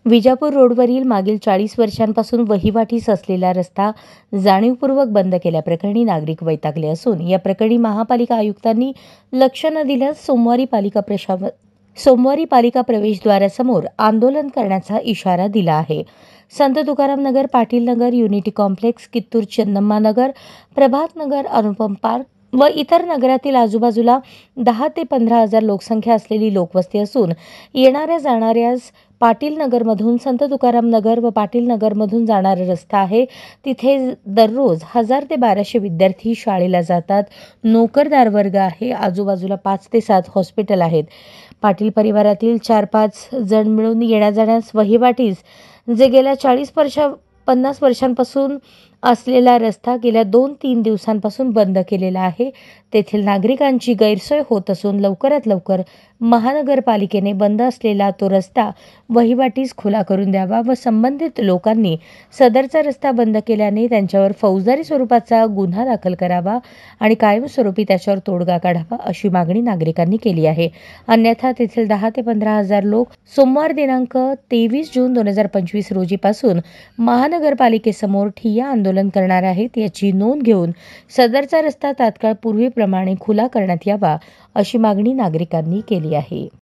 विजापूर रोडवरील मागील 40 वर्षांपासून वहिवाटीस असलेला रस्ता जाणीवपूर्वक बंद केल्याप्रकरणी नागरिक वैतागले असून या प्रकरणी महापालिका आयुक्तांनी लक्ष न दिल्यास सोमवारी पालिका प्रवेशद्वारासमोर आंदोलन करण्याचा इशारा दिला आहे। संत तुकाराम नगर, पाटील नगर, युनिटी कॉम्प्लेक्स, कित्तूर चन्नम्मा नगर, प्रभात नगर, अनुपम पार्क व इतर नगरातील आजूबाजूला 10 ते 15 हजार लोकसंख्या असलेली लोकवस्ती असून येणाऱ्या जाणाऱ्यास पाटील नगरमधून संत तुकाराम नगर व पाटील नगरमधून जाणारा रस्ता आहे। तिथे दररोज 1000 ते 1200 विद्यार्थी शाळेला जातात। नोकरदार वर्ग आहे। आजूबाजूला 5 ते 7 हॉस्पिटल आहेत। पाटील परिवारातील 4-5 जण मिळून येण्या-जाण्यास वहिवाटीस जे गेल्या 50 वर्षांपासून असलेला रस्ता गेल्या 2-3 दिवसांपासून बंद केलेला आहे। तेथील नागरिकांची गैरसोय होत असून लवकरात लवकर महानगरपालिकेने बंद असलेला तो रस्ता वहिवाटीस खुला करून द्यावा व संबंधित लोकांनी सदरचा रस्ता बंद केल्याने त्यांच्यावर फौजदारी स्वरूपाचा गुन्हा दाखल करावा आणि कायमस्वरूपी त्याच्यावर तोडगा काढावा अशी मागणी नागरिकांनी केली आहे। अन्यथा तेथील 10 ते 15 हजार लोक सोमवार दिनांक 23 जून 2025 रोजीपासून महानगरपालिकेसमोर ठिय्या आंदोलन करणार आहेत। याची नोंद घेऊन सदरचा रस्ता तात्काळ पूर्वीप्रमाणे खुला करण्यात यावा अशी मागणी नागरिकांनी केली आहे।